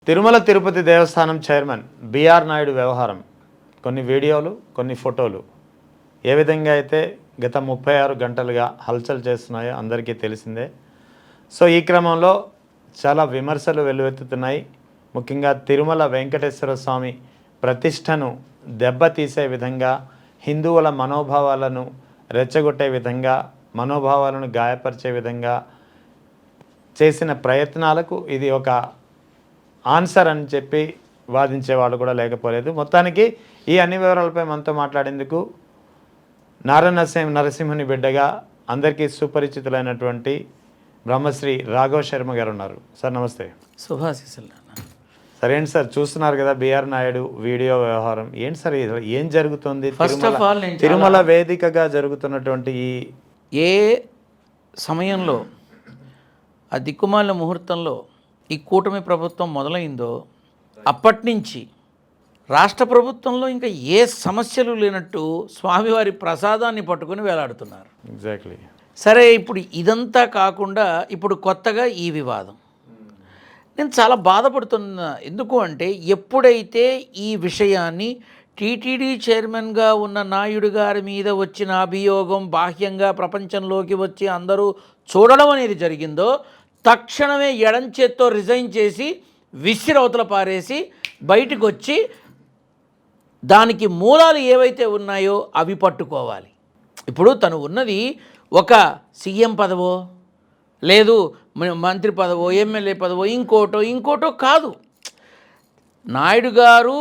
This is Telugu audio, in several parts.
తిరుమల తిరుపతి దేవస్థానం చైర్మన్ బిఆర్ నాయుడు వ్యవహారం, కొన్ని వీడియోలు, కొన్ని ఫోటోలు ఏ విధంగా అయితే గత 36 గంటలుగా హల్చల్ చేస్తున్నాయో అందరికీ తెలిసిందే. సో ఈ క్రమంలో చాలా విమర్శలు వెల్లువెత్తుతున్నాయి. ముఖ్యంగా తిరుమల వెంకటేశ్వర స్వామి ప్రతిష్టను దెబ్బతీసే విధంగా, హిందువుల మనోభావాలను రెచ్చగొట్టే విధంగా, మనోభావాలను గాయపరిచే విధంగా చేసిన ప్రయత్నాలకు ఇది ఒక ఆన్సర్ అని చెప్పి వాదించే వాళ్ళు కూడా లేకపోలేదు. మొత్తానికి ఈ అన్ని వివరాలపై మనతో మాట్లాడేందుకు నరసింహుని బిడ్డగా అందరికీ సుపరిచితులైనటువంటి బ్రహ్మశ్రీ రాఘవ శర్మ గారు ఉన్నారు. సార్ నమస్తే. శుభాశీస్సులు. సార్ ఏంటి సార్ చూస్తున్నారు కదా బిఆర్ నాయుడు వీడియో వ్యవహారం, ఏంటి సార్ ఏం జరుగుతుంది? ఫస్ట్ ఆఫ్ ఆల్ తిరుమల వేదికగా జరుగుతున్నటువంటి ఏ సమయంలో ఆ దిక్కుమాలిన ముహూర్తంలో ఈ కూటమి ప్రభుత్వం మొదలైందో అప్పటి నుంచి రాష్ట్ర ప్రభుత్వంలో ఇంకా ఏ సమస్యలు లేనట్టు స్వామివారి ప్రసాదాన్ని పట్టుకుని వేలాడుతున్నారు. ఎగ్జాక్ట్లీ. సరే, ఇప్పుడు ఇదంతా కాకుండా ఇప్పుడు కొత్తగా ఈ వివాదం. నేను చాలా బాధపడుతున్నా. ఎందుకు అంటే ఎప్పుడైతే ఈ విషయాన్ని టీటీడీ చైర్మన్గా ఉన్న నాయుడు గారి మీద వచ్చిన అభియోగం బాహ్యంగా ప్రపంచంలోకి వచ్చి అందరూ చూడడం అనేది జరిగిందో, తక్షణమే ఎడంచేత్తో రిజైన్ చేసి విసిరవతల పారేసి బయటకు వచ్చి దానికి మూలాలు ఏవైతే ఉన్నాయో అవి పట్టుకోవాలి. ఇప్పుడు తను ఉన్నది ఒక సీఎం పదవో, లేదు మంత్రి పదవో, ఎమ్మెల్యే పదవో, ఇంకోటో కాదు. నాయుడు గారు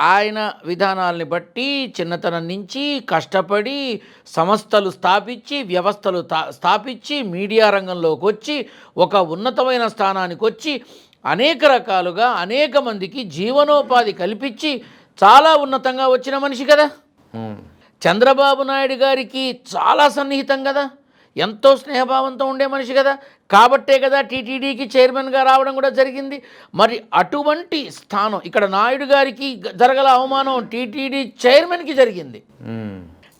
ఆయన విధానాలని బట్టి చిన్నతనం నుంచి కష్టపడి సంస్థలు స్థాపించి, వ్యవస్థలు స్థాపించి, మీడియా రంగంలోకి వచ్చి ఒక ఉన్నతమైన స్థానానికి వచ్చి అనేక రకాలుగా అనేక మందికి జీవనోపాధి కల్పించి చాలా ఉన్నతంగా వచ్చిన మనిషి కదా. చంద్రబాబు నాయుడు గారికి చాలా సన్నిహితం కదా, ఎంతో స్నేహభావంతో ఉండే మనిషి కదా. కాబట్టే కదా టీటీడీకి చైర్మన్గా రావడం కూడా జరిగింది. మరి అటువంటి స్థానం ఇక్కడ నాయుడు గారికి జరగల అవమానం టీటీడీ చైర్మన్కి జరిగింది.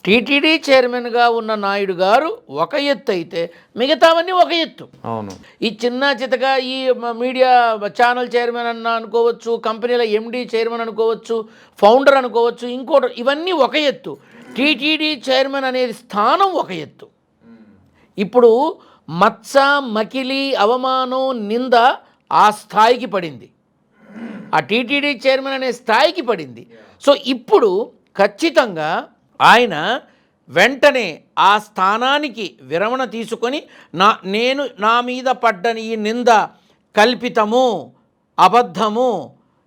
టీటీడీ చైర్మన్గా ఉన్న నాయుడు గారు ఒక ఎత్తు అయితే మిగతావన్నీ ఒక ఎత్తు. అవును. ఈ చిన్న చితగా ఈ మీడియా ఛానల్ చైర్మన్ అన్న అనుకోవచ్చు, కంపెనీల ఎండీ చైర్మన్ అనుకోవచ్చు, ఫౌండర్ అనుకోవచ్చు, ఇంకోటి, ఇవన్నీ ఒక ఎత్తు. టీటీడీ చైర్మన్ అనేది స్థానం ఒక ఎత్తు. ఇప్పుడు మచ్చ, మకిలి, అవమానం, నింద ఆ స్థాయికి పడింది, ఆ టీటీడీ చైర్మన్ అనే స్థాయికి పడింది. సో ఇప్పుడు ఖచ్చితంగా ఆయన వెంటనే ఆ స్థానానికి విరమణ తీసుకొని నా మీద పడ్డని ఈ నింద కల్పితము, అబద్ధము,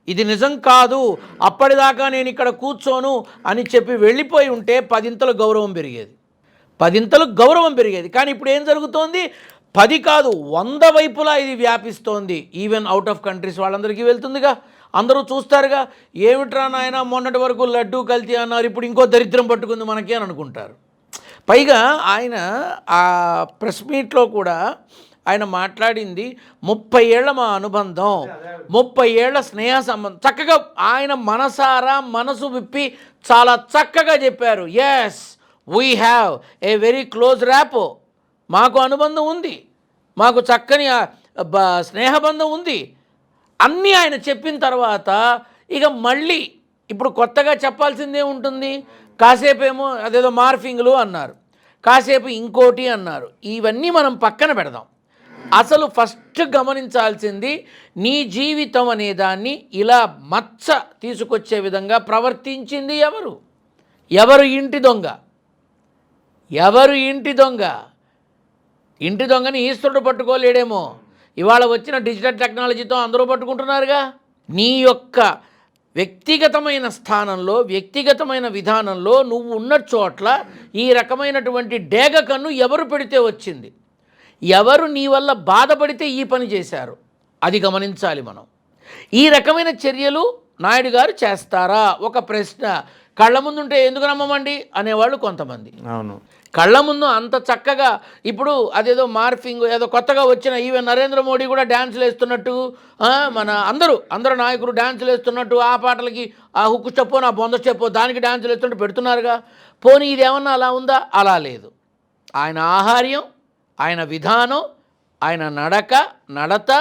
ఇది నిజం కాదు, అప్పటిదాకా నేను ఇక్కడ కూర్చోను అని చెప్పి వెళ్ళిపోయి ఉంటే 10 ఇంతలు గౌరవం పెరిగేది, 10 ఇంతలు గౌరవం పెరిగేది. కానీ ఇప్పుడు ఏం జరుగుతోంది? 10 కాదు 100 వైపులా ఇది వ్యాపిస్తోంది. ఈవెన్ అవుట్ ఆఫ్ కంట్రీస్ వాళ్ళందరికీ వెళ్తుందిగా, అందరూ చూస్తారుగా. ఏమిట్రా నాయన, మొన్నటి వరకు లడ్డూ కల్తీ అన్నారు, ఇప్పుడు ఇంకో దరిద్రం పట్టుకుంది మనకి అని అనుకుంటారు. పైగా ఆయన ఆ ప్రెస్ మీట్లో కూడా ఆయన మాట్లాడింది 30 ఏళ్ల మా అనుబంధం, 30 ఏళ్ల స్నేహ సంబంధం. చక్కగా ఆయన మనసు విప్పి చాలా చక్కగా చెప్పారు. Yes, we have a very close rapport, మాకు అనుబంధం ఉంది, మాకు చక్కని స్నేహబంధం ఉంది అన్నీ ఆయన చెప్పిన తర్వాత ఇక మళ్ళీ ఇప్పుడు కొత్తగా చెప్పాల్సిందే ఉంటుంది. కాసేపు ఏమో అదేదో మార్ఫింగ్లు అన్నారు, కాసేపు ఇంకోటి అన్నారు. ఇవన్నీ మనం పక్కన పెడదాం. అసలు ఫస్ట్ గమనించాల్సింది, నీ జీవితం అనే దాన్ని ఇలా మచ్చ తీసుకొచ్చే విధంగా ప్రవర్తించింది ఎవరు? ఇంటి దొంగ. ఇంటి దొంగని ఈశ్వరుడు పట్టుకోలేడేమో, ఇవాళ వచ్చిన డిజిటల్ టెక్నాలజీతో అందరూ పట్టుకుంటున్నారుగా. నీ యొక్క వ్యక్తిగతమైన స్థానంలో, వ్యక్తిగతమైన విధానంలో నువ్వు ఉన్న చోట్ల ఈ రకమైనటువంటి డేగ కన్ను ఎవరు పెడితే వచ్చింది? ఎవరు నీ వల్ల బాధపడితే ఈ పని చేశారు? అది గమనించాలి మనం. ఈ రకమైన చర్యలు నాయుడు గారు చేస్తారా? ఒక ప్రశ్న. కళ్ళ ముందుంటే ఎందుకు నమ్మమండి అనేవాళ్ళు కొంతమంది. అవును. కళ్ళ ముందు అంత చక్కగా, ఇప్పుడు అదేదో మార్ఫింగ్ ఏదో కొత్తగా వచ్చిన, ఈవెన్ నరేంద్ర మోడీ కూడా డ్యాన్సులు వేస్తున్నట్టు, మన అందరూ నాయకులు డ్యాన్సులు వేస్తున్నట్టు, ఆ పాటలకి ఆ హుక్కు చెప్పో నా బొంద చెప్పో దానికి డ్యాన్సులు వేస్తున్నట్టు పెడుతున్నారుగా. పోనీ ఇది ఏమన్నా అలా ఉందా? అలా లేదు. ఆయన ఆహార్యం, ఆయన విధానం, ఆయన నడత,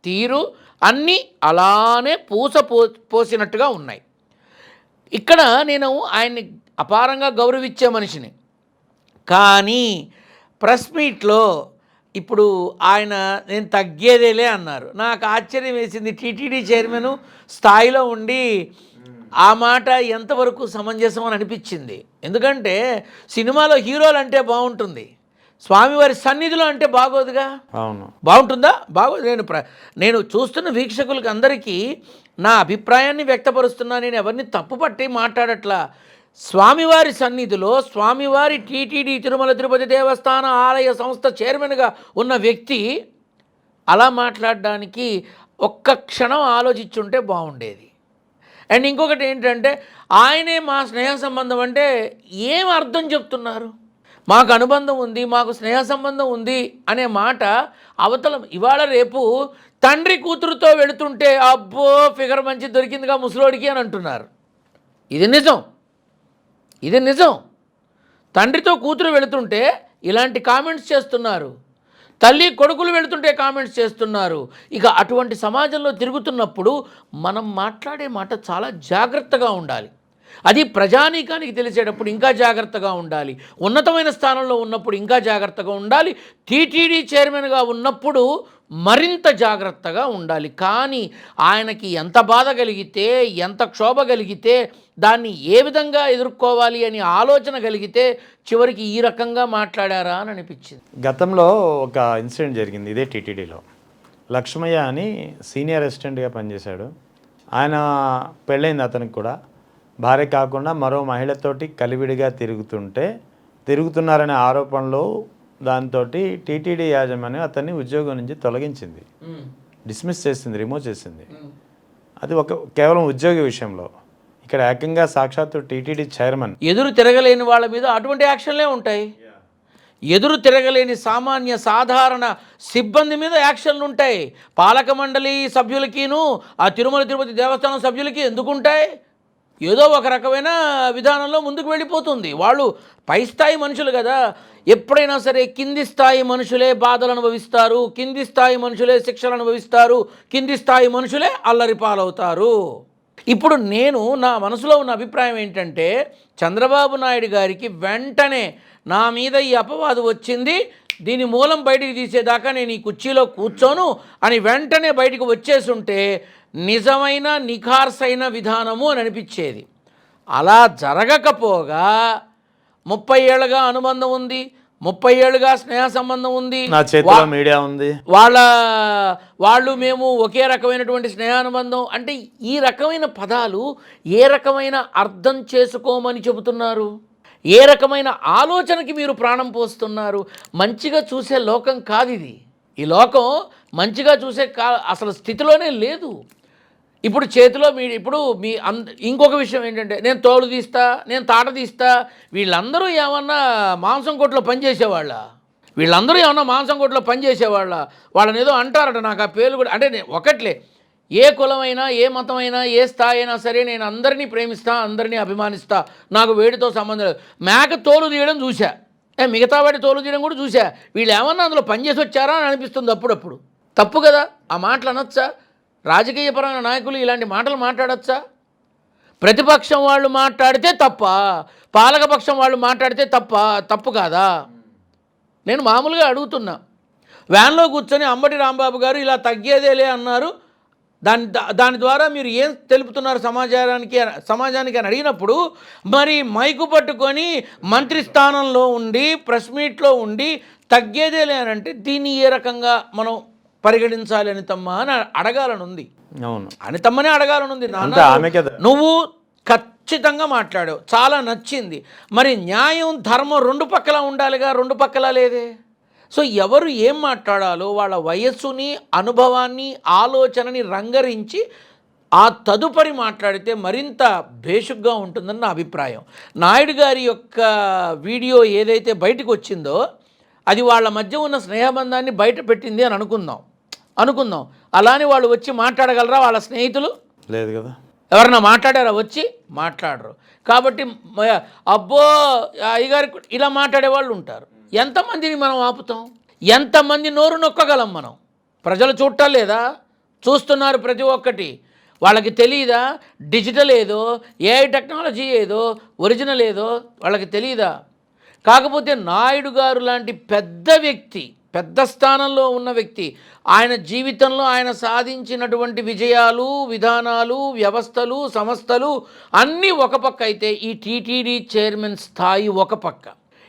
తీరు, అన్నీ అలానే పోసినట్టుగా ఉన్నాయి. ఇక్కడ నేను ఆయన్ని అపారంగా గౌరవించే మనిషిని, కానీ ప్రెస్ మీట్లో ఇప్పుడు ఆయన నేను తగ్గేదేలే అన్నారు. నాకు ఆశ్చర్యం వేసింది. టీటీడీ చైర్మన్ స్థాయిలో ఉండి ఆ మాట ఎంతవరకు సమంజసం అని అనిపించింది. ఎందుకంటే సినిమాలో హీరోలు అంటే బాగుంటుంది, స్వామివారి సన్నిధిలో అంటే బాగోదుగా. అవును, బాగుంటుందా? బాగోదు. నేను చూస్తున్న వీక్షకులకి అందరికీ నా అభిప్రాయాన్ని వ్యక్తపరుస్తున్నా. నేను ఎవరిని తప్పుపట్టి మాట్లాడట్లా. స్వామివారి సన్నిధిలో స్వామివారి టీటీడీ తిరుమల తిరుపతి దేవస్థాన ఆలయ సంస్థ చైర్మన్గా ఉన్న వ్యక్తి అలా మాట్లాడడానికి ఒక్క క్షణం ఆలోచించుంటే బాగుండేది. అండ్ ఇంకొకటి ఏంటంటే, ఆయనే మా స్నేహ సంబంధం అంటే ఏం అర్థం చెప్తున్నారు? మాకు అనుబంధం ఉంది, మాకు స్నేహ సంబంధం ఉంది అనే మాట అవతల ఇవాళ రేపు తండ్రి కూతురుతో వెళుతుంటే అబ్బో ఫిగర్ మంచి దొరికిందిగా ముసలోడికి అని అంటున్నారు. ఇది నిజం, ఇది నిజం. తండ్రితో కూతురు వెళుతుంటే ఇలాంటి కామెంట్స్ చేస్తున్నారు, తల్లి కొడుకులు వెళుతుంటే కామెంట్స్ చేస్తున్నారు. ఇక అటువంటి సమాజంలో తిరుగుతున్నప్పుడు మనం మాట్లాడే మాట చాలా జాగ్రత్తగా ఉండాలి. అది ప్రజానీకానికి తెలిసేటప్పుడు ఇంకా జాగ్రత్తగా ఉండాలి. ఉన్నతమైన స్థానంలో ఉన్నప్పుడు ఇంకా జాగ్రత్తగా ఉండాలి. టీటీడీ చైర్మన్గా ఉన్నప్పుడు మరింత జాగ్రత్తగా ఉండాలి. కానీ ఆయనకి ఎంత బాధ కలిగితే, ఎంత క్షోభ కలిగితే, దాన్ని ఏ విధంగా ఎదుర్కోవాలి అని ఆలోచన కలిగితే చివరికి ఈ రకంగా మాట్లాడారా అని అనిపించింది. గతంలో ఒక ఇన్సిడెంట్ జరిగింది ఇదే టీటీడీలో. లక్ష్మయ్య అని సీనియర్ అసిస్టెంట్గా పనిచేశాడు. ఆయన పెళ్ళైంది, అతనికి కూడా భార్య కాకుండా మరో మహిళతోటి కలివిడిగా తిరుగుతున్నారనే ఆరోపణలు, దాంతో టీటీడీ యాజమాన్యం అతన్ని ఉద్యోగం నుంచి తొలగించింది, డిస్మిస్ చేసింది, రిమూవ్ చేసింది. అది కేవలం ఉద్యోగి విషయంలో. ఇక్కడ ఏకంగా సాక్షాత్తు టీటీడీ చైర్మన్ ఎదురు తిరగలేని వాళ్ళ మీద అటువంటి యాక్షన్లే ఉంటాయి. ఎదురు తిరగలేని సామాన్య సాధారణ సిబ్బంది మీద యాక్షన్లు ఉంటాయి. పాలక మండలి సభ్యులకిను ఆ తిరుమల తిరుపతి దేవస్థానం సభ్యులకి ఎందుకుంటాయి? ఏదో ఒక రకమైన విధానంలో ముందుకు వెళ్ళిపోతుంది. వాళ్ళు పై స్థాయి మనుషులు కదా. ఎప్పుడైనా సరే కింది స్థాయి మనుషులే బాధలు అనుభవిస్తారు, కింది స్థాయి మనుషులే శిక్షలు అనుభవిస్తారు, కింది స్థాయి మనుషులే అల్లరి పాలవుతారు. ఇప్పుడు నేను నా మనసులో ఉన్న అభిప్రాయం ఏంటంటే, చంద్రబాబు నాయుడు గారికి వెంటనే నా మీద ఈ అపవాదు వచ్చింది, దీని మూలం బయటికి తీసేదాకా నేను ఈ కుర్చీలో కూర్చోను అని వెంటనే బయటికి వచ్చేసుంటే నిజమైన నిఖార్సైన విధానము అని అనిపించేది. అలా జరగకపోగా 30 ఏళ్ళుగా అనుబంధం ఉంది, 30 ఏళ్ళుగా స్నేహ సంబంధం ఉంది, నా చేతిలో మీడియా ఉంది, వాళ్ళు మేము ఒకే రకమైనటువంటి స్నేహానుబంధం అంటే ఈ రకమైన పదాలు ఏ రకమైన అర్థం చేసుకోమని చెబుతున్నారు? ఏ రకమైన ఆలోచనకి మీరు ప్రాణం పోస్తున్నారు? మంచిగా చూసే లోకం కాదు ఇది. ఈ లోకం మంచిగా చూసే అసలు స్థితిలోనే లేదు. ఇప్పుడు చేతిలో ఇంకొక విషయం ఏంటంటే, నేను తోలు తీస్తా, నేను తాట తీస్తా, వీళ్ళందరూ ఏమన్నా మాంసం కొట్లో పనిచేసేవాళ్ళ? వాళ్ళని ఏదో అంటారట, నాకు ఆ పేర్లు కూడా అంటే ఒకట్లే. ఏ కులమైనా, ఏ మతమైనా, ఏ స్థాయి అయినా సరే నేను అందరినీ ప్రేమిస్తా, అందరినీ అభిమానిస్తా, నాకు వేడితో సంబంధం లేదు. మేక తోలు తీయడం చూసా, మిగతా వాడి తోలు తీయడం కూడా చూసా. వీళ్ళు ఏమన్నా అందులో పనిచేసి వచ్చారా అని అనిపిస్తుంది అప్పుడప్పుడు. తప్పు కదా ఆ మాటలు అనొచ్చా? రాజకీయపరమైన నాయకులు ఇలాంటి మాటలు మాట్లాడచ్చా? ప్రతిపక్షం వాళ్ళు మాట్లాడితే తప్ప, పాలకపక్షం వాళ్ళు మాట్లాడితే తప్పు కాదా? నేను మామూలుగా అడుగుతున్నా. వ్యాన్లో కూర్చొని అంబటి రాంబాబు గారు ఇలా తగ్గేదేలే అన్నారు, దాని ద్వారా మీరు ఏం తెలుపుతున్నారు సమాజానికి అని అడిగినప్పుడు, మరి మైకు పట్టుకొని మంత్రి స్థానంలో ఉండి ప్రెస్ మీట్లో ఉండి తగ్గేదేలే అని అంటే దీన్ని ఏ రకంగా మనం పరిగణించాలి అనితమ్మ అని అడగాలనుంది. అవును, అనితమ్మనే అడగాలనుంది. నువ్వు ఖచ్చితంగా మాట్లాడావు, చాలా నచ్చింది. మరి న్యాయం ధర్మం రెండు పక్కలా ఉండాలిగా, రెండు పక్కలా లేదే. సో ఎవరు ఏం మాట్లాడాలో వాళ్ళ వయస్సుని, అనుభవాన్ని, ఆలోచనని రంగరించి ఆ తదుపరి మాట్లాడితే మరింత భేషుగ్గా ఉంటుందని నా అభిప్రాయం. నాయుడు గారి యొక్క వీడియో ఏదైతే బయటకు వచ్చిందో అది వాళ్ళ మధ్య ఉన్న స్నేహబంధాన్ని బయట పెట్టింది అని అనుకుందాం. అలానే వాళ్ళు వచ్చి మాట్లాడగలరా? వాళ్ళ స్నేహితులు లేదు కదా, ఎవరన్నా మాట్లాడారా? వచ్చి మాట్లాడరు. కాబట్టి అబ్బో అయ్యగారి ఇలా మాట్లాడే వాళ్ళు ఉంటారు. ఎంతమందిని మనం ఆపుతాం? ఎంతమంది నోరు నొక్కగలం మనం? ప్రజలు చూడటం లేదా? చూస్తున్నారు ప్రతి ఒక్కటి. వాళ్ళకి తెలియదా డిజిటల్ ఏదో, ఏఐ టెక్నాలజీ ఏదో, ఒరిజినల్ ఏదో వాళ్ళకి తెలియదా? కాకపోతే నాయుడు గారు లాంటి పెద్ద వ్యక్తి, పెద్ద స్థానంలో ఉన్న వ్యక్తి, ఆయన జీవితంలో ఆయన సాధించినటువంటి విజయాలు, విధానాలు, వ్యవస్థలు, సంస్థలు అన్నీ ఒక పక్క అయితే, ఈ టీటీడీ చైర్మన్ స్థాయి ఒక పక్క.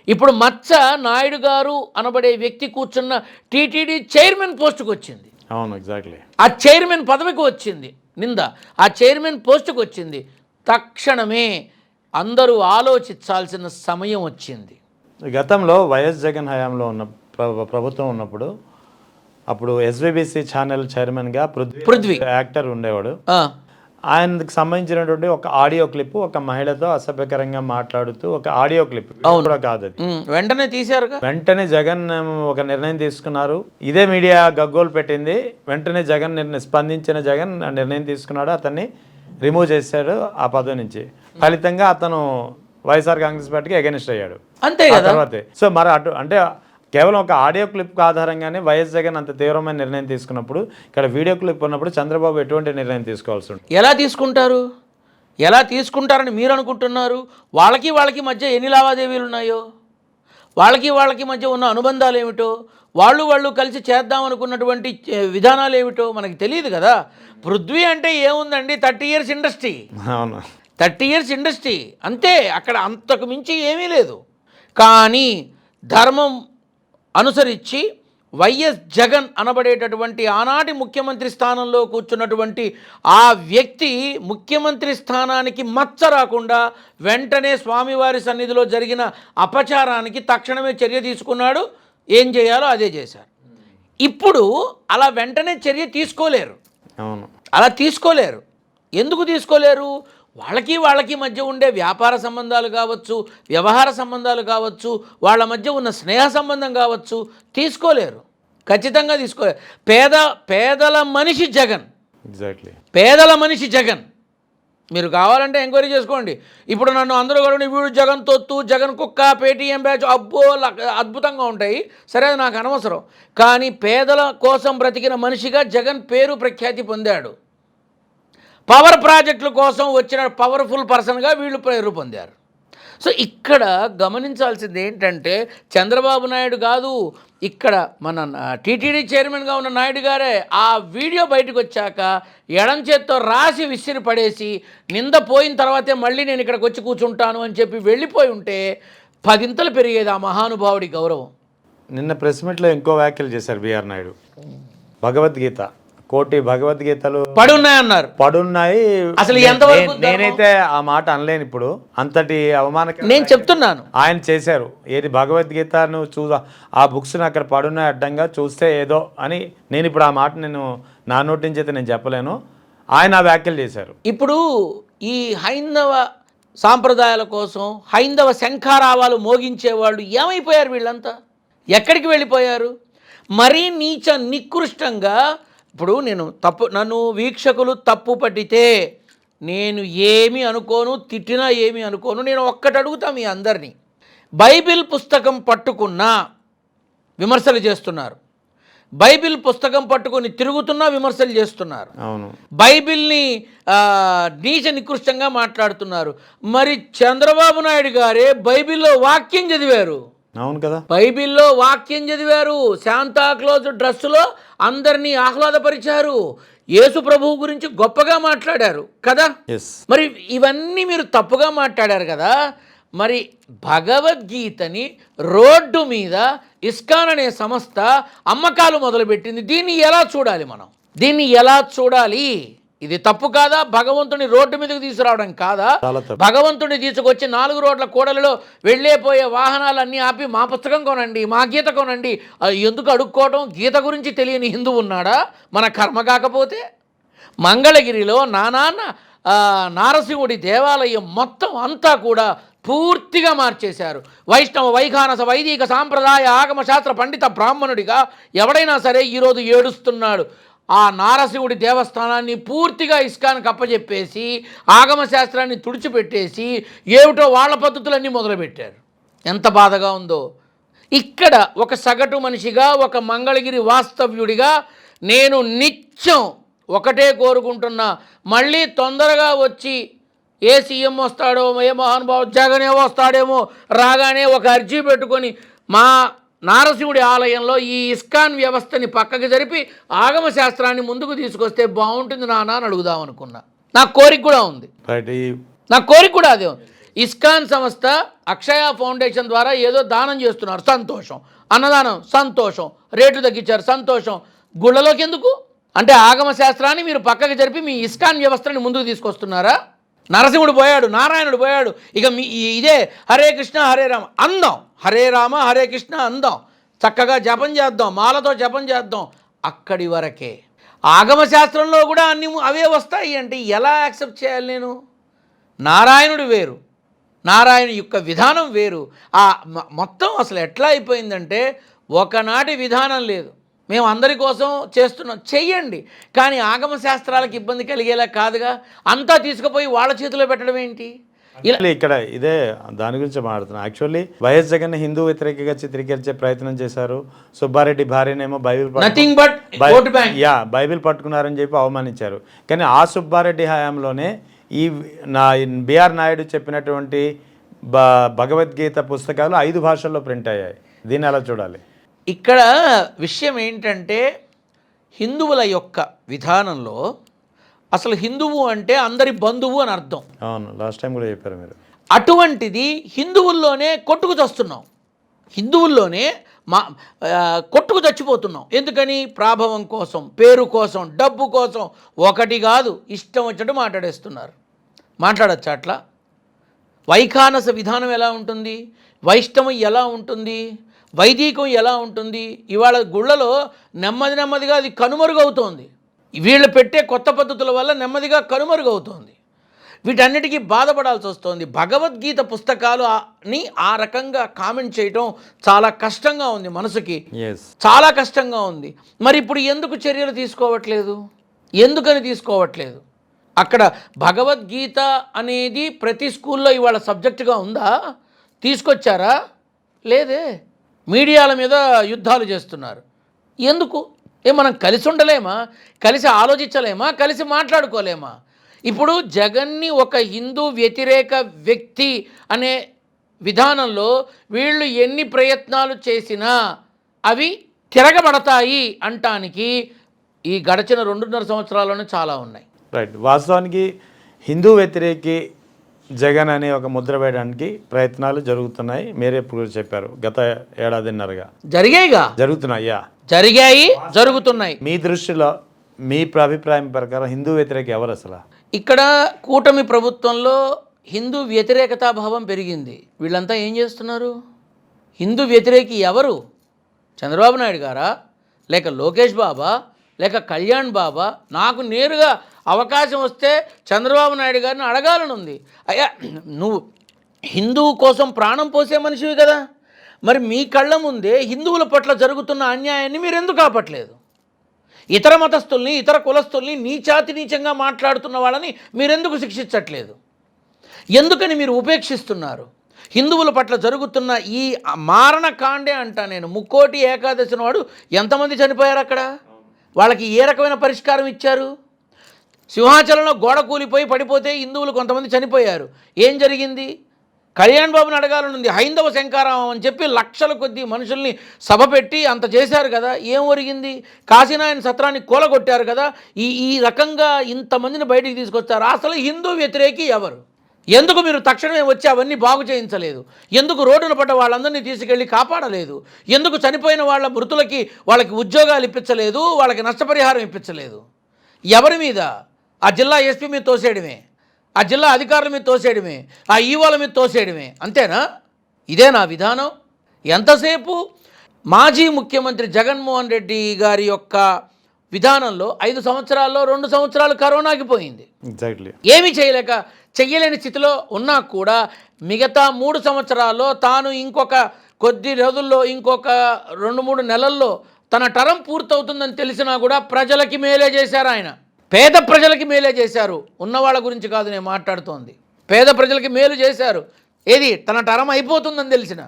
ఇప్పుడు మచ్చ నాయుడు గారు అనబడే వ్యక్తి కూర్చున్న టీటీడీ చైర్మన్ పోస్టుకు వచ్చింది. అవును, ఎగ్జాక్ట్లీ. ఆ చైర్మన్ పదవికి వచ్చింది నింద, ఆ చైర్మన్ పోస్టుకు వచ్చింది. తక్షణమే అందరూ ఆలోచించాల్సిన సమయం వచ్చింది. గతంలో వైఎస్ జగన్ హయాంలో ఉన్న ప్రభుత్వం ఉన్నప్పుడు అప్పుడు ఎస్విబిసి ఛానల్ చైర్మన్గా పృథ్వీ యాక్టర్ ఉండేవాడు. ఆయనకు సంబంధించినటువంటి ఒక ఆడియో క్లిప్ ఒక మహిళతో అసభ్యకరంగా మాట్లాడుతూ ఒక ఆడియో క్లిప్ కూడా కాదు అది, వెంటనే తీశారు. వెంటనే జగన్ ఒక నిర్ణయం తీసుకున్నారు. ఇదే మీడియా గగ్గోలు పెట్టింది. వెంటనే జగన్ స్పందించిన జగన్ నిర్ణయం తీసుకున్నాడు, అతన్ని రిమూవ్ చేశాడు ఆ పదవి నుంచి. ఫలితంగా అతను వైఎస్ఆర్ కాంగ్రెస్ పార్టీకి అగెనిస్ట్ అయ్యాడు. అంతే కదా. తర్వాతే సో మరి అటు అంటే కేవలం ఒక ఆడియో క్లిప్ ఆధారంగానే వైఎస్ జగన్ అంత తీవ్రమైన నిర్ణయం తీసుకున్నప్పుడు, ఇక్కడ వీడియో క్లిప్ ఉన్నప్పుడు చంద్రబాబు ఎటువంటి నిర్ణయం తీసుకోవాల్సి ఉంటుంది? ఎలా తీసుకుంటారని మీరు అనుకుంటున్నారు? వాళ్ళకి మధ్య ఎన్ని లావాదేవీలు ఉన్నాయో, వాళ్ళకి మధ్య ఉన్న అనుబంధాలు ఏమిటో, వాళ్ళు కలిసి చేద్దాం అనుకున్నటువంటి విధానాలు ఏమిటో మనకి తెలియదు కదా. పృథ్వీ అంటే ఏముందండి, 30 years ఇండస్ట్రీ. అవును, 30 years ఇండస్ట్రీ అంతే, అక్కడ అంతకు మించి ఏమీ లేదు. కానీ ధర్మం అనుసరించి వైఎస్ జగన్ అనబడేటటువంటి ఆనాటి ముఖ్యమంత్రి స్థానంలో కూర్చున్నటువంటి ఆ వ్యక్తి ముఖ్యమంత్రి స్థానానికి మచ్చ రాకుండా వెంటనే స్వామివారి సన్నిధిలో జరిగిన అపచారానికి తక్షణమే చర్య తీసుకున్నాడు. ఏం చేయాలో అదే చేశారు. ఇప్పుడు అలా వెంటనే చర్య తీసుకోలేరు. అవును, అలా తీసుకోలేరు. ఎందుకు తీసుకోలేరు? వాళ్ళకి మధ్య ఉండే వ్యాపార సంబంధాలు కావచ్చు, వ్యవహార సంబంధాలు కావచ్చు, వాళ్ళ మధ్య ఉన్న స్నేహ సంబంధం కావచ్చు, తీసుకోలేరు. ఖచ్చితంగా తీసుకోలేరు. పేదల మనిషి జగన్, ఎగ్జాక్ట్లీ పేదల మనిషి జగన్. మీరు కావాలంటే ఎంక్వైరీ చేసుకోండి. ఇప్పుడు నన్ను అందరూ కూడా వీడు జగన్ తొత్తు, జగన్ కుక్క, పేటీఎం బ్యాచ్, అబ్బో అద్భుతంగా ఉంటాయి. సరే, అది నాకు అనవసరం. కానీ పేదల కోసం బ్రతికిన మనిషిగా జగన్ పేరు ప్రఖ్యాతి పొందాడు. పవర్ ప్రాజెక్టుల కోసం వచ్చిన పవర్ఫుల్ పర్సన్గా వీళ్ళు పేరు పొందారు. సో ఇక్కడ గమనించాల్సింది ఏంటంటే, చంద్రబాబు నాయుడు కాదు, ఇక్కడ మన టీటీడీ చైర్మన్గా ఉన్న నాయుడు గారే ఆ వీడియో బయటకు వచ్చాక ఎడం చేత్తో రాసి విసిరి పడేసి, నింద పోయిన తర్వాతే మళ్ళీ నేను ఇక్కడికి వచ్చి కూర్చుంటాను అని చెప్పి వెళ్ళిపోయి ఉంటే 10 ఇంతలు పెరిగేది ఆ మహానుభావుడి గౌరవం. నిన్న ప్రెస్ మీట్లో ఇంకో వ్యాఖ్యలు చేశారు బిఆర్ నాయుడు. భగవద్గీత 1 భగవద్గీతలు పడున్నాయి. అసలు ఎంతవరకు నేనైతే ఆ మాట అనలేను. ఇప్పుడు అంతటి అవమానకరం నేను చెప్తున్నాను. ఆయన చేశారు. ఏది భగవద్గీతను ఆ బుక్స్ని అక్కడ పడున్నాయి అడ్డంగా చూస్తే ఏదో అని నేను ఇప్పుడు ఆ మాట నా నోటి నుంచి అయితే నేను చెప్పలేను. ఆయన ఆ వ్యాఖ్యలు చేశారు. ఇప్పుడు ఈ హైందవ సాంప్రదాయాల కోసం హైందవ శంఖారావాలు మోగించేవాళ్ళు ఏమైపోయారు? వీళ్ళంతా ఎక్కడికి వెళ్ళిపోయారు? మరీ నీచ నికృష్టంగా. ఇప్పుడు నన్ను వీక్షకులు తప్పు పట్టితే నేను ఏమీ అనుకోను, తిట్టినా ఏమీ అనుకోను. నేను ఒక్కటి అడుగుతా మీ అందరినీ, బైబిల్ పుస్తకం పట్టుకున్నా విమర్శలు చేస్తున్నారు, బైబిల్ పుస్తకం పట్టుకొని తిరుగుతున్నా విమర్శలు చేస్తున్నారు, బైబిల్ని నీచ నికృష్టంగా మాట్లాడుతున్నారు. మరి చంద్రబాబు నాయుడు గారే బైబిల్లో వాక్యం చదివారు. అవును కదా, బైబిల్లో వాక్యం చదివారు. శాంతాక్లోజ్ డ్రెస్సులో అందరినీ ఆహ్లాదపరిచారు. యేసు ప్రభువు గురించి గొప్పగా మాట్లాడారు కదా. మరి ఇవన్నీ మీరు తప్పుగా మాట్లాడారు కదా. మరి భగవద్గీతని రోడ్డు మీద ఇస్కాన్ అనే సంస్థ అమ్మకాలు మొదలుపెట్టింది. దీన్ని ఎలా చూడాలి? దీన్ని ఎలా చూడాలి? ఇది తప్పు కాదా? భగవంతుని రోడ్డు మీదకి తీసుకురావడం కాదా? భగవంతుని తీసుకొచ్చి 4 రోడ్ల కూడలిలో వెళ్ళేపోయే వాహనాలన్నీ ఆపి మా పుస్తకం కొనండి, మా గీత కొనండి, ఎందుకు అడుక్కోవడం? గీత గురించి తెలియని హిందువు ఉన్నాడా? మన కర్మ కాకపోతే. మంగళగిరిలో నారసింహుడి దేవాలయం మొత్తం అంతా కూడా పూర్తిగా మార్చేశారు. వైష్ణవ, వైఖానస, వైదిక సాంప్రదాయ ఆగమ శాస్త్ర పండిత బ్రాహ్మణుడిగా ఎవడైనా సరే ఈరోజు ఏడుస్తున్నాడు. ఆ నారసింహుడి దేవస్థానాన్ని పూర్తిగా ఇస్కాన్కి అప్పచెప్పేసి ఆగమ శాస్త్రాన్ని తుడిచిపెట్టేసి ఏమిటో వాళ్ళ పద్ధతులన్నీ మొదలుపెట్టారు. ఎంత బాధగా ఉందో. ఇక్కడ ఒక సగటు మనిషిగా, ఒక మంగళగిరి వాస్తవ్యుడిగా నేను నిత్యం ఒకటే కోరుకుంటున్నా, మళ్ళీ తొందరగా వచ్చి ఏ సీఎం వస్తాడో, ఏ మహానుభావు జగనే వస్తాడేమో, రాగానే ఒక అర్జీ పెట్టుకొని మా నారసింహుడి ఆలయంలో ఈ ఇస్కాన్ వ్యవస్థని పక్కకి జరిపి ఆగమ శాస్త్రాన్ని ముందుకు తీసుకొస్తే బాగుంటుంది నాన్న అని అడుగుదాం అనుకున్నా. నాకు కోరిక కూడా ఉంది, నాకు కోరిక కూడా అదే ఉంది. ఇస్కాన్ సంస్థ అక్షయ ఫౌండేషన్ ద్వారా ఏదో దానం చేస్తున్నారు, సంతోషం. అన్నదానం సంతోషం, రేట్లు తగ్గించారు సంతోషం. గుళ్ళలోకి ఎందుకు అంటే ఆగమ శాస్త్రాన్ని మీరు పక్కకి జరిపి మీ ఇస్కాన్ వ్యవస్థని ముందుకు తీసుకొస్తున్నారా? నరసింహుడు పోయాడు, నారాయణుడు పోయాడు, ఇక మీ ఇదే హరే కృష్ణ హరే రామ అందాం, హరే రామ హరే కృష్ణ అందాం, చక్కగా జపం చేద్దాం, మాలతో జపం చేద్దాం. అక్కడి వరకే. ఆగమ శాస్త్రంలో కూడా అన్ని అవే వస్తాయి అంటే ఎలా యాక్సెప్ట్ చేయాలి నేను? నారాయణుడు వేరు, నారాయణ యొక్క విధానం వేరు. ఆ మొత్తం అసలు ఎట్లా అయిపోయిందంటే ఒకనాటి విధానం లేదు. మేము అందరి కోసం చేస్తున్నాం, చెయ్యండి, కానీ ఆగమ శాస్త్రాలకు ఇబ్బంది కలిగేలా కాదుగా. అంతా తీసుకుపోయి వాళ్ళ చేతిలో పెట్టడం ఏంటి? ఇలా ఇక్కడ ఇదే దాని గురించి మాట్లాడుతున్నాను. యాక్చువల్లీ వైఎస్ జగన్ హిందూ వ్యతిరేకంగా చిత్రీకరించే ప్రయత్నం చేశారు. సుబ్బారెడ్డి భార్యనేమో బైబిల్ పట్టుకున్నారని చెప్పి అవమానించారు. కానీ ఆ సుబ్బారెడ్డి హయాంలోనే ఈ బిఆర్ నాయుడు చెప్పినటువంటి భగవద్గీత పుస్తకాలు 5 భాషల్లో ప్రింట్ అయ్యాయి. దీన్ని ఎలా చూడాలి? ఇక్కడ విషయం ఏంటంటే హిందువుల యొక్క విధానంలో అసలు హిందువు అంటే అందరి బంధువు అని అర్థం. అవును, లాస్ట్ టైం కూడా చెప్పారు మీరు. అటువంటిది హిందువుల్లోనే కొట్టుకు చస్తున్నాం, హిందువుల్లోనే కొట్టుకు చచ్చిపోతున్నాం. ఎందుకని? ప్రాభవం కోసం, పేరు కోసం, డబ్బు కోసం. ఒకటి కాదు, ఇష్టం వచ్చినట్టు మాట్లాడేస్తున్నారు. మాట్లాడచ్చా అట్లా? వైఖానస విధానం ఎలా ఉంటుంది, వైష్ణవం ఎలా ఉంటుంది, వైదికం ఎలా ఉంటుంది? ఇవాళ గుళ్ళలో నెమ్మదిగా అది కనుమరుగవుతోంది. వీళ్ళు పెట్టే కొత్త పద్ధతుల వల్ల నెమ్మదిగా కనుమరుగవుతోంది. వీటన్నిటికీ బాధపడాల్సి వస్తుంది. భగవద్గీత పుస్తకాలు అని ఆ రకంగా కామెంట్ చేయడం చాలా కష్టంగా ఉంది, మనసుకి చాలా కష్టంగా ఉంది. మరి ఇప్పుడు ఎందుకు చర్యలు తీసుకోవట్లేదు? ఎందుకని తీసుకోవట్లేదు? అక్కడ భగవద్గీత అనేది ప్రతి స్కూల్లో ఇవాళ సబ్జెక్టుగా ఉందా? తీసుకొచ్చారా? లేదే. మీడియాల మీద యుద్ధాలు చేస్తున్నారు. ఎందుకు? మనం కలిసి ఉండలేమా? కలిసి ఆలోచించలేమా? కలిసి మాట్లాడుకోలేమా? ఇప్పుడు జగన్ని ఒక హిందూ వ్యతిరేక వ్యక్తి అనే విధానంలో వీళ్ళు ఎన్ని ప్రయత్నాలు చేసినా అవి తిరగబడతాయి అంటానికి ఈ గడిచిన 2.5 సంవత్సరాల్లోనే చాలా ఉన్నాయి. రైట్. వాస్తవానికి హిందూ వ్యతిరేకి జగన్ అనే ఒక ముద్ర వేయడానికి ప్రయత్నాలు జరుగుతున్నాయి. మీరే ఇప్పుడు చెప్పారు, గత ఏడాదిన్నరగా జరిగాయి, జరుగుతున్నాయి. మీ దృష్టిలో, మీ అభిప్రాయం ప్రకారం హిందూ వ్యతిరేక ఎవరు అసలు? ఇక్కడ కూటమి ప్రభుత్వంలో హిందూ వ్యతిరేకతా భావం పెరిగింది. వీళ్ళంతా ఏం చేస్తున్నారు? హిందూ వ్యతిరేకి ఎవరు? చంద్రబాబు నాయుడు గారా, లేక లోకేష్ బాబా, లేక కళ్యాణ్ బాబా? నాకు నేరుగా అవకాశం వస్తే చంద్రబాబు నాయుడు గారిని అడగాలని ఉంది. అయ్యా, నువ్వు హిందువు కోసం ప్రాణం పోసే మనిషివి కదా, మరి మీ కళ్ళ ముందే హిందువుల పట్ల జరుగుతున్న అన్యాయాన్ని మీరు ఎందుకు ఆపట్లేదు? ఇతర మతస్థుల్ని, ఇతర కులస్తుల్ని నీచంగా మాట్లాడుతున్న వాళ్ళని మీరెందుకు శిక్షించట్లేదు? ఎందుకని మీరు ఉపేక్షిస్తున్నారు? హిందువుల పట్ల జరుగుతున్న ఈ మారణకాండే అంటా నేను. ముక్కోటి ఏకాదశి నాడు ఎంతమంది చనిపోయారు అక్కడ? వాళ్ళకి ఏ రకమైన పరిష్కారం ఇచ్చారు? సింహాచలంలో గోడ కూలిపోయి పడిపోతే హిందువులు కొంతమంది చనిపోయారు. ఏం జరిగింది? కళ్యాణ్ బాబుని అడగాలనుంది. హైందవ శంకారామం అని చెప్పి లక్షల కొద్ది మనుషుల్ని సభ పెట్టి అంత చేశారు కదా, ఏం ఒరిగింది? కాశీనాయన సత్రాన్ని కూలగొట్టారు కదా. ఈ రకంగా ఇంతమందిని బయటికి తీసుకొచ్చారు. అసలు హిందూ వ్యతిరేకి ఎవరు? ఎందుకు మీరు తక్షణమే వచ్చి అవన్నీ బాగు చేయించలేదు? ఎందుకు రోడ్డున పడ్డ వాళ్ళందరినీ తీసుకెళ్ళి కాపాడలేదు? ఎందుకు చనిపోయిన వాళ్ళ మృతులకి వాళ్ళకి ఉద్యోగాలు ఇప్పించలేదు? వాళ్ళకి నష్టపరిహారం ఇప్పించలేదు? ఎవరి మీద? ఆ జిల్లా ఎస్పీ మీద తోసేయడమే, ఆ జిల్లా అధికారుల మీద తోసేయడమే, ఆ ఈవోల మీద తోసేయడమే. అంతేనా? ఇదే నా విధానం? ఎంతసేపు మాజీ ముఖ్యమంత్రి జగన్మోహన్ రెడ్డి గారి యొక్క విధానంలో 5 సంవత్సరాల్లో 2 సంవత్సరాలు కరోనాకి పోయింది. ఏమీ చెయ్యలేని స్థితిలో ఉన్నా కూడా మిగతా 3 సంవత్సరాల్లో తాను ఇంకొక కొద్ది రోజుల్లో, ఇంకొక 2-3 నెలల్లో తన టర్మ్ పూర్తవుతుందని తెలిసినా కూడా ప్రజలకి మేలే చేశారు ఆయన. పేద ప్రజలకి మేలే చేశారు. ఉన్నవాళ్ళ గురించి కాదు నేను మాట్లాడుతోంది. పేద ప్రజలకి మేలు చేశారు. ఏది? తన టర్మ్ అయిపోతుందని తెలిసిన.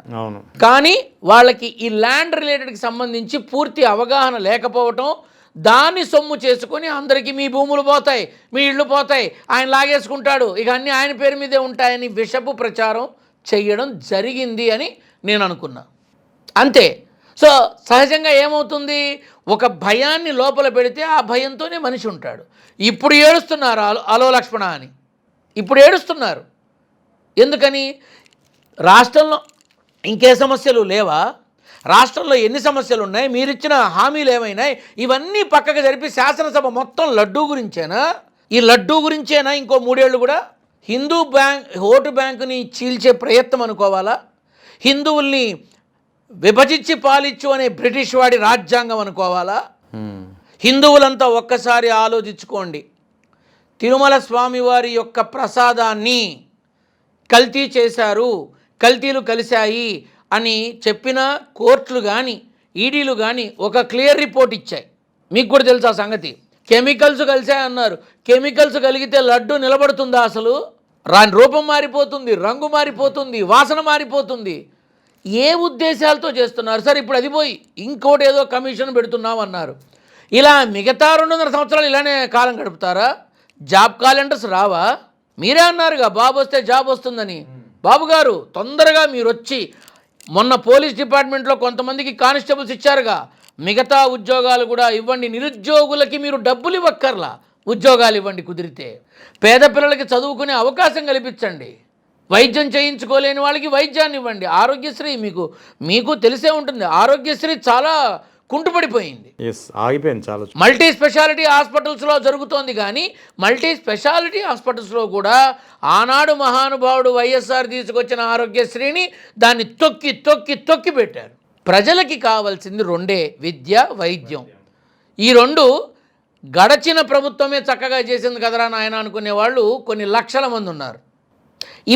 కానీ వాళ్ళకి ఈ ల్యాండ్ రిలేటెడ్కి సంబంధించి పూర్తి అవగాహన లేకపోవటం, దాన్ని సొమ్ము చేసుకొని అందరికీ మీ భూములు పోతాయి, మీ ఇళ్ళు పోతాయి, ఆయన లాగేసుకుంటాడు, ఇక అన్నీ ఆయన పేరు మీదే ఉంటాయని విషపు ప్రచారం చేయడం జరిగింది అని నేను అనుకున్నా. అంతే. సో సహజంగా ఏమవుతుంది, ఒక భయాన్ని లోపల పెడితే ఆ భయంతోనే మనిషి ఉంటాడు. ఇప్పుడు ఏడుస్తున్నారు అలో లక్ష్మణ అని, ఇప్పుడు ఏడుస్తున్నారు. ఎందుకని? రాష్ట్రంలో ఇంకే సమస్యలు లేవా? రాష్ట్రంలో ఎన్ని సమస్యలు ఉన్నాయి? మీరిచ్చిన హామీలు ఏమైనాయి? ఇవన్నీ పక్కకు జరిపి శాసనసభ మొత్తం లడ్డూ గురించేనా? ఈ లడ్డూ గురించేనా ఇంకో 3 ఏళ్ళు కూడా? హిందూ ఓటు బ్యాంకుని చీల్చే ప్రయత్నం అనుకోవాలా? హిందువుల్ని విభజించి పాలించు అనే బ్రిటిష్ వాడి రాజ్యాంగం అనుకోవాలా? హిందువులంతా ఒక్కసారి ఆలోచించుకోండి. తిరుమల స్వామివారి యొక్క ప్రసాదాన్ని కల్తీ చేశారు, కల్తీలు కలిశాయి అని చెప్పిన కోర్టులు కానీ ఈడీలు కానీ ఒక క్లియర్ రిపోర్ట్ ఇచ్చాయి. మీకు కూడా తెలుసా సంగతి? కెమికల్స్ కలిశాయి అన్నారు. కెమికల్స్ కలిగితే లడ్డు నిలబడుతుందా? అసలు రూపం మారిపోతుంది, రంగు మారిపోతుంది, వాసన మారిపోతుంది. ఏ ఉద్దేశాలతో చేస్తున్నారు? సరే, ఇప్పుడు అది పోయి ఇంకోటి ఏదో కమిషన్ పెడుతున్నాం అన్నారు. ఇలా మిగతా 2.5 సంవత్సరాలు ఇలానే కాలం గడుపుతారా? జాబ్ క్యాలెండర్స్ రావా? మీరే అన్నారుగా బాబు వస్తే జాబ్ వస్తుందని. బాబు గారు తొందరగా మీరు వచ్చి, మొన్న పోలీస్ డిపార్ట్మెంట్లో కొంతమందికి కానిస్టేబుల్స్ ఇచ్చారుగా, మిగతా ఉద్యోగాలు కూడా ఇవ్వండి. నిరుద్యోగులకి మీరు డబ్బులు ఇవ్వక్కర్లా, ఉద్యోగాలు ఇవ్వండి. కుదిరితే పేద పిల్లలకి చదువుకునే అవకాశం కల్పించండి. వైద్యం చేయించుకోలేని వాళ్ళకి వైద్యాన్ని ఇవ్వండి. ఆరోగ్యశ్రీ మీకు తెలిసే ఉంటుంది, ఆరోగ్యశ్రీ చాలా కుంటుపడిపోయింది, ఆగిపోయింది చాలా. మల్టీ స్పెషాలిటీ హాస్పిటల్స్లో జరుగుతోంది. కానీ మల్టీ స్పెషాలిటీ హాస్పిటల్స్లో కూడా ఆనాడు మహానుభావుడు వైఎస్ఆర్ తీసుకొచ్చిన ఆరోగ్యశ్రీని దాన్ని తొక్కి తొక్కి తొక్కి పెట్టారు. ప్రజలకి కావాల్సింది 2 విద్య, వైద్యం. ఈ 2 గడచిన ప్రభుత్వమే చక్కగా చేసింది కదరా నాయన అనుకునే వాళ్ళు కొన్ని లక్షల మంది ఉన్నారు.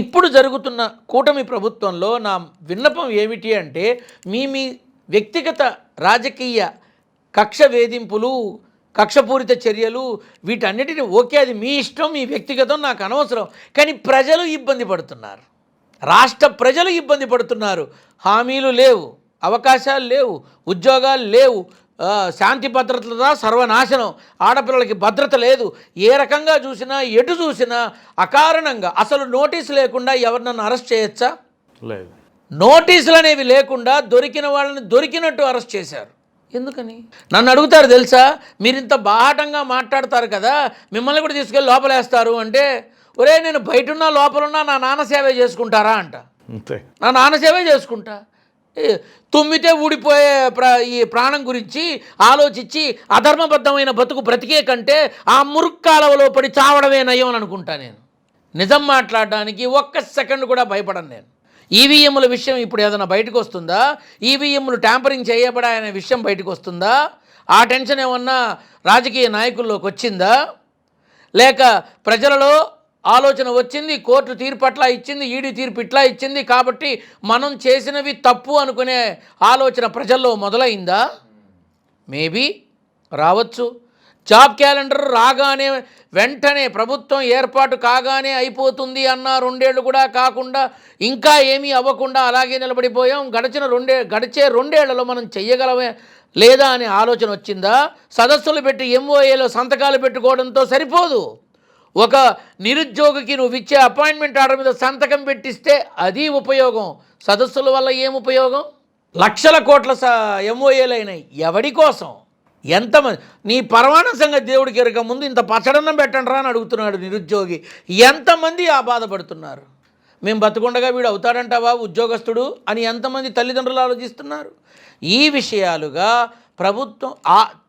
ఇప్పుడు జరుగుతున్న కూటమి ప్రభుత్వంలో నా విన్నపం ఏమిటి అంటే, మీ వ్యక్తిగత రాజకీయ కక్ష వేధింపులు, కక్షపూరిత చర్యలు, వీటన్నిటిని ఓకే, అది మీ ఇష్టం, మీ వ్యక్తిగతం, నాకు అనవసరం. కానీ ప్రజలు ఇబ్బంది పడుతున్నారు, రాష్ట్ర ప్రజలు ఇబ్బంది పడుతున్నారు. హామీలు లేవు, అవకాశాలు లేవు, ఉద్యోగాలు లేవు, శాంతి భద్రతల సర్వనాశనం, ఆడపిల్లలకి భద్రత లేదు. ఏ రకంగా చూసినా, ఎటు చూసినా అకారణంగా, అసలు నోటీసు లేకుండా ఎవరినన్నా అరెస్ట్ చేయొచ్చా? లేదు. నోటీసులు అనేవి లేకుండా దొరికిన వాళ్ళని దొరికినట్టు అరెస్ట్ చేశారు. ఎందుకని? నన్ను అడుగుతారు తెలుసా, మీరు ఇంత బాహాటంగా మాట్లాడతారు కదా, మిమ్మల్ని కూడా తీసుకెళ్ళి లోపలేస్తారు అంటే, ఒరే నేను బయటున్నా లోపలున్నా నా నాన్న సేవే చేసుకుంటారా అంట. నా నాన్న సేవే చేసుకుంటా. తుమ్మితే ఊడిపోయే ఈ ప్రాణం గురించి ఆలోచించి అధర్మబద్ధమైన బతుకు బ్రతికే కంటే ఆ మురుక్కాలవలో పడి చావడమే నయం అని అనుకుంటా. నేను నిజం మాట్లాడడానికి 1 సెకండ్ కూడా భయపడను. నేను ఈవీఎంల విషయం ఇప్పుడు ఏదైనా బయటకు వస్తుందా? ఈవీఎంలు ట్యాంపరింగ్ చేయబడాయనే విషయం బయటకు వస్తుందా? ఆ టెన్షన్ ఏమన్నా రాజకీయ నాయకుల్లోకి వచ్చిందా? లేక ప్రజలలో ఆలోచన వచ్చింది, కోర్టు తీర్పు అట్లా ఇచ్చింది, ఈడీ తీర్పు ఇట్లా ఇచ్చింది కాబట్టి మనం చేసినవి తప్పు అనుకునే ఆలోచన ప్రజల్లో మొదలైందా? మేబీ రావచ్చు. జాబ్ క్యాలెండర్ రాగానే వెంటనే ప్రభుత్వం ఏర్పాటు కాగానే అయిపోతుంది అన్న 2 ఏళ్ళు కూడా కాకుండా ఇంకా ఏమీ అవ్వకుండా అలాగే నిలబడిపోయాం. గడిచే 2 ఏళ్లలో మనం చెయ్యగలమే లేదా అనే ఆలోచన వచ్చిందా? సదస్సులు పెట్టి ఎంఓఏలో సంతకాలు పెట్టుకోవడంతో సరిపోదు. ఒక నిరుద్యోగికి నువ్వు ఇచ్చే అపాయింట్మెంట్ ఆర్డర్ మీద సంతకం పెట్టిస్తే అది ఉపయోగం. సదస్సుల వల్ల ఏం ఉపయోగం? లక్షల కోట్ల ఎంఓఏలు అయినాయి. ఎవడి కోసం? ఎంతమంది? నీ పరమాణం సంగతి దేవుడికి ఎరక ముందు ఇంత పచ్చడన్నం పెట్టండి రా అని అడుగుతున్నాడు నిరుద్యోగి. ఎంతమంది ఆ బాధపడుతున్నారు? మేము బతుకుండగా వీడు అవుతాడంటావా ఉద్యోగస్తుడు అని ఎంతమంది తల్లిదండ్రులు ఆలోచిస్తున్నారు? ఈ విషయాలుగా ప్రభుత్వం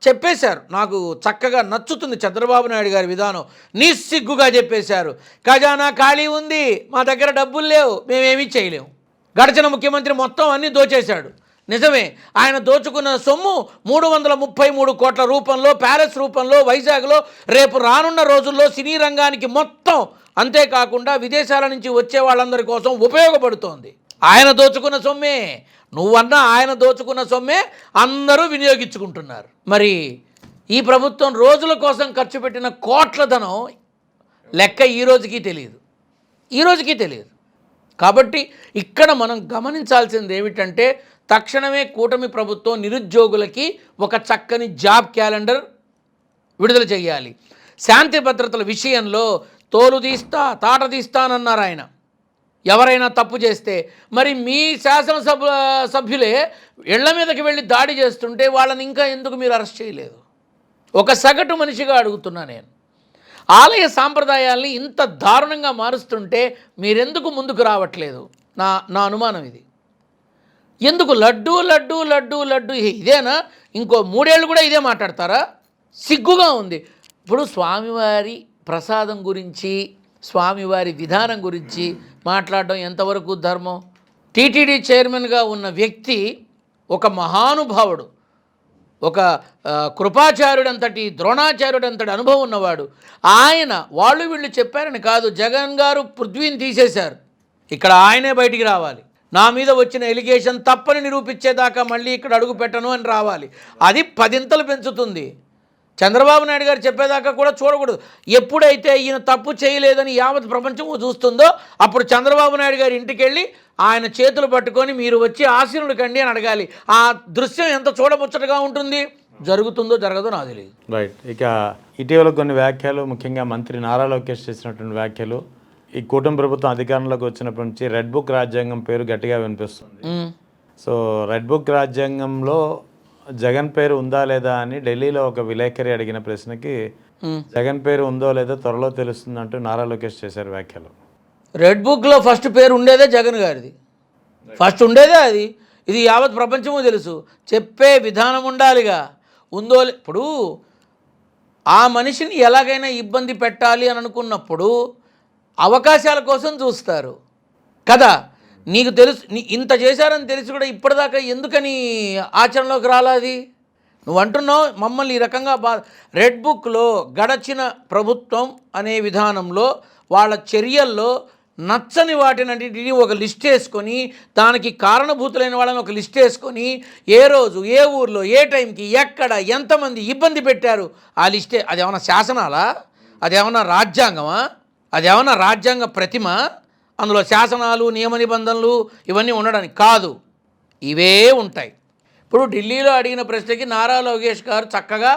చెప్పేశారు. నాకు చక్కగా నచ్చుతుంది చంద్రబాబు నాయుడు గారి విధానం. నిస్సిగ్గుగా చెప్పేశారు, ఖజానా ఖాళీ ఉంది, మా దగ్గర డబ్బులు లేవు, మేమేమీ చేయలేము. గడిచిన ముఖ్యమంత్రి మొత్తం అన్నీ దోచేశాడు. నిజమే, ఆయన దోచుకున్న సొమ్ము 333 కోట్ల రూపంలో, ప్యాలెస్ రూపంలో వైజాగ్లో రేపు రానున్న రోజుల్లో సినీ రంగానికి మొత్తం, అంతేకాకుండా విదేశాల నుంచి వచ్చే వాళ్ళందరి కోసం ఉపయోగపడుతోంది. ఆయన దోచుకున్న సొమ్మే, నువ్వన్నా ఆయన దోచుకున్న సొమ్మే అందరూ వినియోగించుకుంటున్నారు. మరి ఈ ప్రభుత్వం రోజుల కోసం ఖర్చు పెట్టిన కోట్ల ధనం లెక్క ఈ రోజుకి తెలియదు. కాబట్టి ఇక్కడ మనం గమనించాల్సింది ఏమిటంటే, తక్షణమే కూటమి ప్రభుత్వం నిరుద్యోగులకి ఒక చక్కని జాబ్ క్యాలెండర్ విడుదల చేయాలి. శాంతి భద్రతల విషయంలో తోలు తీస్తా తాట తీస్తానన్నారు ఆయన. ఎవరైనా తప్పు చేస్తే మరి మీ సభ్యులే ఇళ్ల మీదకి వెళ్ళి దాడి చేస్తుంటే వాళ్ళని ఇంకా ఎందుకు మీరు అరెస్ట్ చేయలేదు? ఒక సగటు మనిషిగా అడుగుతున్నా నేను. ఆలయ సాంప్రదాయాల్ని ఇంత దారుణంగా మారుస్తుంటే మీరెందుకు ముందుకు రావట్లేదు? నా అనుమానం ఇది. ఎందుకు లడ్డు లడ్డు లడ్డు లడ్డు ఇదేనా? ఇంకో 3 ఏళ్ళు కూడా ఇదే మాట్లాడతారా? సిగ్గుగా ఉంది. ఇప్పుడు స్వామివారి ప్రసాదం గురించి, స్వామివారి విధానం గురించి మాట్లాడడం ఎంతవరకు ధర్మం? టీటీడీ చైర్మన్గా ఉన్న వ్యక్తి ఒక మహానుభావుడు, ఒక కృపాచార్యుడంతటి, ద్రోణాచార్యుడంతటి అనుభవం ఉన్నవాడు. ఆయన వాళ్ళు వీళ్ళు చెప్పారని కాదు, జగన్ గారు పృథ్వీని తీసేశారు. ఇక్కడ ఆయనే బయటికి రావాలి. నా మీద వచ్చిన ఎలిగేషన్ తప్పని నిరూపించేదాకా మళ్ళీ ఇక్కడ అడుగు పెట్టను అని రావాలి. అది 10 పెంచుతుంది. చంద్రబాబు నాయుడు గారు చెప్పేదాకా కూడా చూడకూడదు. ఎప్పుడైతే ఈయన తప్పు చేయలేదని యావత్ ప్రపంచం చూస్తుందో అప్పుడు చంద్రబాబు నాయుడు గారి ఇంటికి వెళ్ళి ఆయన చేతులు పట్టుకొని మీరు వచ్చి ఆశీనుడు కండి అని అడగాలి. ఆ దృశ్యం ఎంత చూడముచ్చటగా ఉంటుంది. జరుగుతుందో జరగదో నాకు తెలియదు. రైట్. ఇక ఇటీవల కొన్ని వ్యాఖ్యలు, ముఖ్యంగా మంత్రి నారా లోకేష్ చేసినటువంటి వ్యాఖ్యలు, ఈ కూటమి ప్రభుత్వం అధికారంలోకి వచ్చినప్పటి నుంచి రెడ్ బుక్ రాజ్యాంగం పేరు గట్టిగా వినిపిస్తుంది. సో రెడ్ బుక్ రాజ్యాంగంలో జగన్ పేరు ఉందా లేదా అని ఢిల్లీలో ఒక విలేకరి అడిగిన ప్రశ్నకి జగన్ పేరు ఉందో లేదో త్వరలో తెలుస్తుందంటూ నారా లోకేష్ చేశారు వ్యాఖ్యలు. రెడ్ బుక్లో ఫస్ట్ పేరు ఉండేదే జగన్ గారిది. ఫస్ట్ ఉండేదే అది. ఇది యావత్ ప్రపంచము తెలుసు. చెప్పే విధానం ఉండాలిగా. ఉందో ఇప్పుడు ఆ మనిషిని ఎలాగైనా ఇబ్బంది పెట్టాలి అని అనుకున్నప్పుడు అవకాశాల కోసం చూస్తారు కదా. నీకు తెలుసు ఇంత చేశారని తెలిసి కూడా ఇప్పటిదాకా ఎందుకని ఆచరణలోకి రాలాది? నువ్వు అంటున్నావు మమ్మల్ని ఈ రకంగా రెడ్ బుక్లో గడచిన ప్రభుత్వం అనే విధానంలో వాళ్ళ చర్యల్లో నచ్చని వాటిని ఒక లిస్ట్ వేసుకొని, దానికి కారణభూతులైన వాళ్ళని ఒక లిస్ట్ వేసుకొని, ఏ రోజు ఏ ఊర్లో ఏ టైంకి ఎక్కడ ఎంతమంది ఇబ్బంది పెట్టారు ఆ లిస్టే. అదేమన్నా శాసనాలా? అదేమన్నా రాజ్యాంగమా? అదేమన్నా రాజ్యాంగ ప్రతిమ? అందులో శాసనాలు, నియమ నిబంధనలు ఇవన్నీ ఉండడానికి కాదు, ఇవే ఉంటాయి. ఇప్పుడు ఢిల్లీలో అడిగిన ప్రశ్నకి నారా లోకేష్ గారు చక్కగా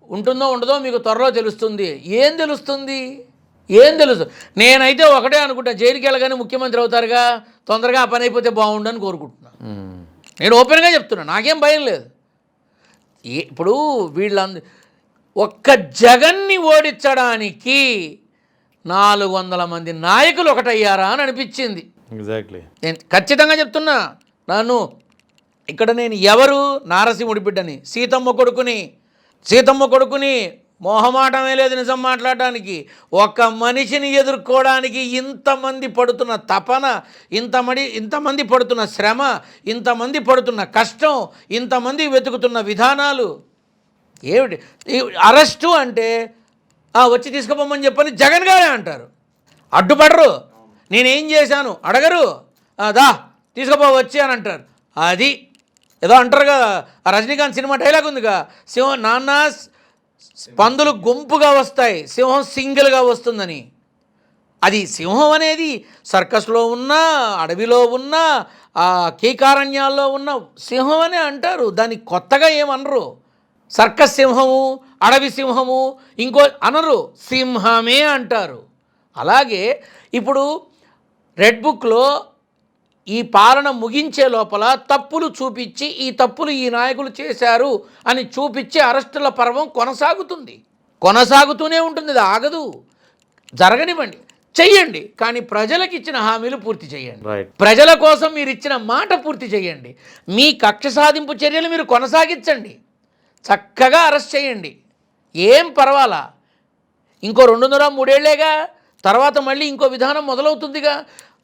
ఉంటుందో ఉండదో మీకు త్వరలో తెలుస్తుంది. ఏం తెలుస్తుంది? ఏం తెలుసు? నేనైతే ఒకటే అనుకుంటా, జైలుకి వెళ్ళగానే ముఖ్యమంత్రి అవుతారుగా, తొందరగా ఆ పని అయిపోతే బాగుండని కోరుకుంటున్నాను. నేను ఓపెన్గా చెప్తున్నా, నాకేం భయం లేదు. ఇప్పుడు ఒక్క జగన్ని ఓడించడానికి 400 మంది నాయకులు ఒకటయ్యారా అని అనిపించింది. ఎగ్జాక్ట్లీ. నేను ఖచ్చితంగా చెప్తున్నా. నేను ఎవరు? నారసింహుడి బిడ్డని, సీతమ్మ కొడుకుని మోహమాటమే లేదు నిజం మాట్లాడడానికి. ఒక మనిషిని ఎదుర్కోవడానికి ఇంతమంది పడుతున్న తపన, ఇంతమంది పడుతున్న శ్రమ, ఇంతమంది పడుతున్న కష్టం, ఇంతమంది వెతుకుతున్న విధానాలు ఏమిటి? అరెస్టు అంటే వచ్చి తీసుకుపోమని చెప్పని జగన్ గారే అంటారు. అడ్డుపడరు. నేనేం చేశాను అడగరు. దా తీసుకుపోవచ్చి అని అంటారు. అది ఏదో అంటారు కదా, ఆ రజనీకాంత్ సినిమా డైలాగ్ ఉందిగా, సింహం నాన్న పందులు గుంపుగా వస్తాయి, సింహం సింగిల్గా వస్తుందని. అది సింహం అనేది సర్కస్లో ఉన్న, అడవిలో ఉన్న, కీకారణ్యాల్లో ఉన్న సింహం అనే అంటారు. దాన్ని కొత్తగా ఏమనరు. సర్కస్ సింహము, అడవి సింహము ఇంకో అనరు, సింహమే అంటారు. అలాగే ఇప్పుడు రెడ్ బుక్లో ఈ పాలన ముగించే లోపల తప్పులు చూపించి, ఈ తప్పులు ఈ నాయకులు చేశారు అని చూపించి అరెస్టుల పర్వం కొనసాగుతూనే ఉంటుంది. ఇది ఆగదు. జరగనివ్వండి, చెయ్యండి, కానీ ప్రజలకు ఇచ్చిన హామీలు పూర్తి చేయండి. ప్రజల కోసం మీరు ఇచ్చిన మాట పూర్తి చేయండి. మీ కక్ష సాధింపు చర్యలు మీరు కొనసాగించండి. చక్కగా అరెస్ట్ చేయండి, ఏం పర్వాలా. ఇంకో 2.5-3 ఏళ్లేగా, తర్వాత మళ్ళీ ఇంకో విధానం మొదలవుతుందిగా.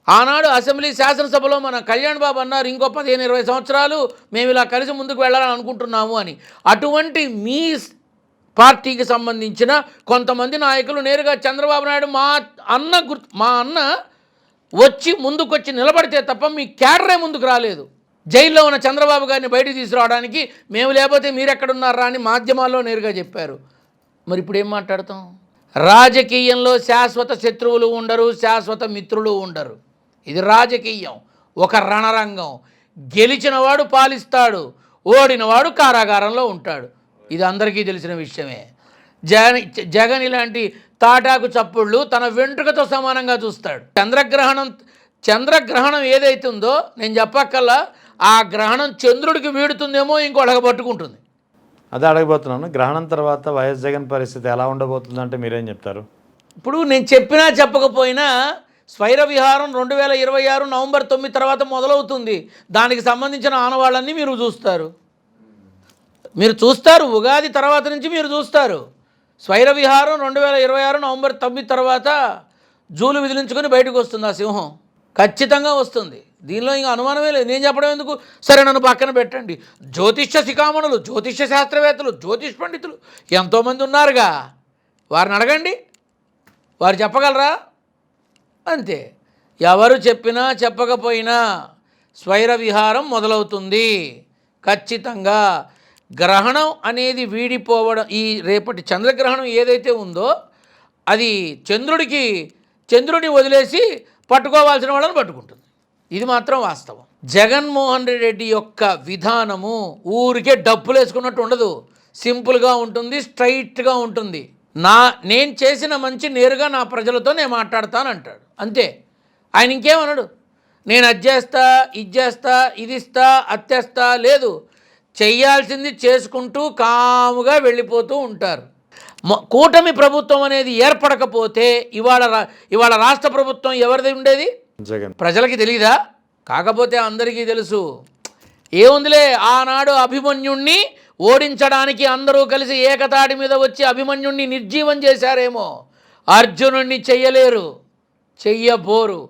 ఆనాడు అసెంబ్లీ శాసనసభలో మన కళ్యాణ్ బాబు అన్నారు, ఇంకో 15-20 సంవత్సరాలు మేము ఇలా కలిసి ముందుకు వెళ్ళాలని అనుకుంటున్నాము అని. అటువంటి మీ పార్టీకి సంబంధించిన కొంతమంది నాయకులు నేరుగా చంద్రబాబు నాయుడు మా అన్న వచ్చి ముందుకొచ్చి నిలబడితే తప్ప మీ క్యాడరే ముందుకు రాలేదు. జైల్లో ఉన్న చంద్రబాబు గారిని బయటికి తీసుకురావడానికి మేము లేకపోతే మీరెక్కడున్నారా అని మాధ్యమాల్లో నేరుగా చెప్పారు. మరి ఇప్పుడు ఏం మాట్లాడతాం? రాజకీయంలో శాశ్వత శత్రువులు ఉండరు, శాశ్వత మిత్రులు ఉండరు. ఇది రాజకీయం, ఒక రణరంగం. గెలిచినవాడు పాలిస్తాడు, ఓడినవాడు కారాగారంలో ఉంటాడు. ఇది అందరికీ తెలిసిన విషయమే. జగన్ ఇలాంటి తాటాకు చప్పుళ్ళు తన వెంట్రుకతో సమానంగా చూస్తాడు. చంద్రగ్రహణం ఏదైతే ఉందో నేను చెప్పక్కల్లా ఆ గ్రహణం చంద్రుడికి వీడుతుందేమో ఇంకో పట్టుకుంటుంది. అదే అడగబోతున్నాను, గ్రహణం తర్వాత వైఎస్ జగన్ పరిస్థితి ఎలా ఉండబోతుందంటే మీరేం చెప్తారు? ఇప్పుడు నేను చెప్పినా చెప్పకపోయినా స్వైర విహారం 2026 నవంబర్ 9 తర్వాత మొదలవుతుంది. దానికి సంబంధించిన ఆనవాళ్ళన్నీ మీరు చూస్తారు. ఉగాది తర్వాత నుంచి మీరు చూస్తారు. స్వైర విహారం 2026 నవంబర్ 9 తర్వాత జూలు విదిలించుకొని బయటకు వస్తుంది ఆ సింహం. ఖచ్చితంగా వస్తుంది. దీనిలో ఇంకా అనుమానమే లేదు. నేను చెప్పడం ఎందుకు? సరే, నన్ను పక్కన పెట్టండి. జ్యోతిష్య శిఖామణులు, జ్యోతిష్య శాస్త్రవేత్తలు, జ్యోతిష్ పండితులు ఎంతోమంది ఉన్నారుగా, వారిని అడగండి, వారు చెప్పగలరా? అంతే. ఎవరు చెప్పినా చెప్పకపోయినా స్వైర విహారం మొదలవుతుంది ఖచ్చితంగా. గ్రహణం అనేది వీడిపోవడం, ఈ రేపటి చంద్రగ్రహణం ఏదైతే ఉందో అది చంద్రుడిని వదిలేసి పట్టుకోవాల్సిన వాళ్ళని పట్టుకుంటుంది. ఇది మాత్రం వాస్తవం. జగన్మోహన్ రెడ్డి యొక్క విధానము ఊరికే డబ్బులు వేసుకున్నట్టు ఉండదు. సింపుల్గా ఉంటుంది, స్ట్రైట్గా ఉంటుంది. నేను చేసిన మంచి నేరుగా నా ప్రజలతో నేను మాట్లాడతానంటాడు. అంతే. ఆయన ఇంకేమన్నాడు, నేను అది చేస్తా, ఇది చేస్తా, ఇది ఇస్తా, అత్తేస్తా లేదు. చెయ్యాల్సింది చేసుకుంటూ కాముగా వెళ్ళిపోతూ ఉంటారు. కూటమి ప్రభుత్వం అనేది ఏర్పడకపోతే ఇవాళ రాష్ట్ర ప్రభుత్వం ఎవరిది ఉండేది? జగన్. ప్రజలకి తెలీదా? కాకపోతే అందరికీ తెలుసు. ఏముందిలే, ఆనాడు అభిమన్యుణ్ణి ఓడించడానికి అందరూ కలిసి ఏకతాటి మీద వచ్చి అభిమన్యుణ్ణి నిర్జీవం చేశారేమో, అర్జునుణ్ణి చెయ్యబోరు.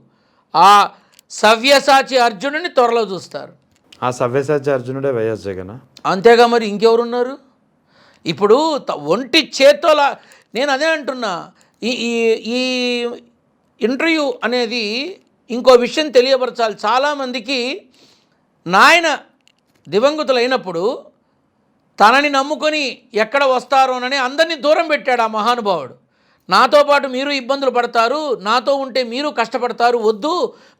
ఆ సవ్యసాచి అర్జునుడిని త్వరలో చూస్తారు. ఆ సవ్యసాచి అర్జునుడే వైఎస్ జగన్. అంతేగా, మరి ఇంకెవరున్నారు? ఇప్పుడు ఒంటి చేత్తోలా నేను అదే అంటున్నా. ఈ ఇంటర్వ్యూ అనేది ఇంకో విషయం తెలియపరచాలి. చాలామందికి నాయన దివంగతులైనప్పుడు తనని నమ్ముకొని ఎక్కడ వస్తారోనని అందరినీ దూరం పెట్టాడు ఆ మహానుభావుడు. నాతో పాటు మీరు ఇబ్బందులు పడతారు, నాతో ఉంటే మీరు కష్టపడతారు, వద్దు,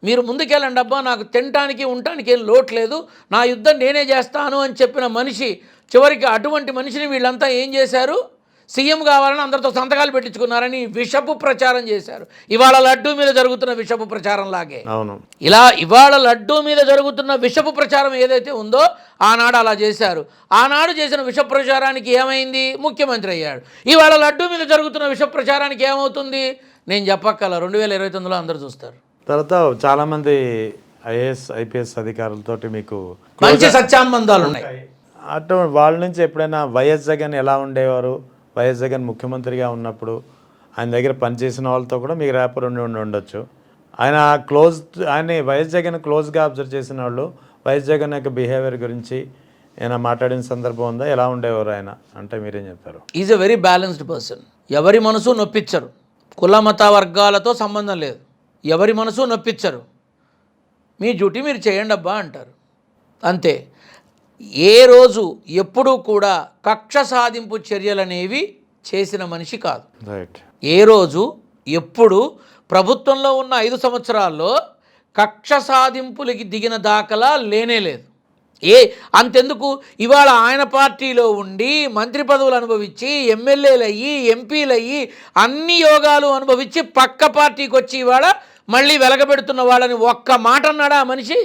మీరు ముందుకెళ్ళండి అబ్బా, నాకు తినటానికి ఉండటానికి ఏం లోటు లేదు, నా యుద్ధం నేనే చేస్తాను అని చెప్పిన మనిషి చివరికి అటువంటి మనిషిని వీళ్ళంతా ఏం చేశారు? సీఎం కావాలని అందరితో సంతకాలు పెట్టించుకున్నారని విషపు ప్రచారం చేశారు. ఇవాళ లడ్డూ మీద జరుగుతున్న విషపు ప్రచారం లాగే. అవును. ఇవాళ లడ్డూ మీద జరుగుతున్న విషపు ప్రచారం ఏదైతే ఉందో ఆనాడు అలా చేశారు. ఆనాడు చేసిన విష ప్రచారానికి ఏమైంది? ముఖ్యమంత్రి అయ్యాడు. ఇవాళ లడ్డూ మీద జరుగుతున్న విష ప్రచారానికి ఏమవుతుంది? నేను చెప్పక్కల 2029లో అందరూ చూస్తారు. తర్వాత చాలామంది ఐఏఎస్ ఐపీఎస్ అధికారులతోటి మీకు మంచి సత్యాంబంధాలు ఉన్నాయి. అటు వాళ్ళ నుంచి ఎప్పుడైనా వైఎస్ జగన్ ఎలా ఉండేవారు, వైఎస్ జగన్ ముఖ్యమంత్రిగా ఉన్నప్పుడు ఆయన దగ్గర పనిచేసిన వాళ్ళతో కూడా మీకు ర్యాపర్ ఉండొచ్చు. ఆయన వైఎస్ జగన్ క్లోజ్గా అబ్జర్వ్ చేసిన వాళ్ళు వైఎస్ జగన్ యొక్క బిహేవియర్ గురించి ఏమైనా మాట్లాడిన సందర్భం ఉందా? ఎలా ఉండేవారు ఆయన అంటే మీరేం చెప్తారు? Is a very balanced person. ఎవరి మనసు నొప్పించరు. కుల మత వర్గాలతో సంబంధం లేదు. ఎవరి మనసు నొప్పించరు. మీ డ్యూటీ మీరు చేయండి అబ్బా అంటారు. అంతే. ఏ రోజు ఎప్పుడూ కూడా కక్ష సాధింపు చర్యలు అనేవి చేసిన మనిషి కాదు. రైట్. ఏ రోజు ఎప్పుడు ప్రభుత్వంలో ఉన్న 5 సంవత్సరాల్లో కక్ష సాధింపులకి దిగిన దాఖలా లేనేలేదు. అంతెందుకు, ఇవాళ ఆయన పార్టీలో ఉండి మంత్రి పదవులు అనుభవించి ఎమ్మెల్యేలు అయ్యి ఎంపీలు అయ్యి అన్ని యోగాలు అనుభవించి పక్క పార్టీకి వచ్చి ఇవాళ మళ్ళీ వెలగబెడుతున్న వాళ్ళని ఒక్క మాట అన్నాడా ఆ మనిషి?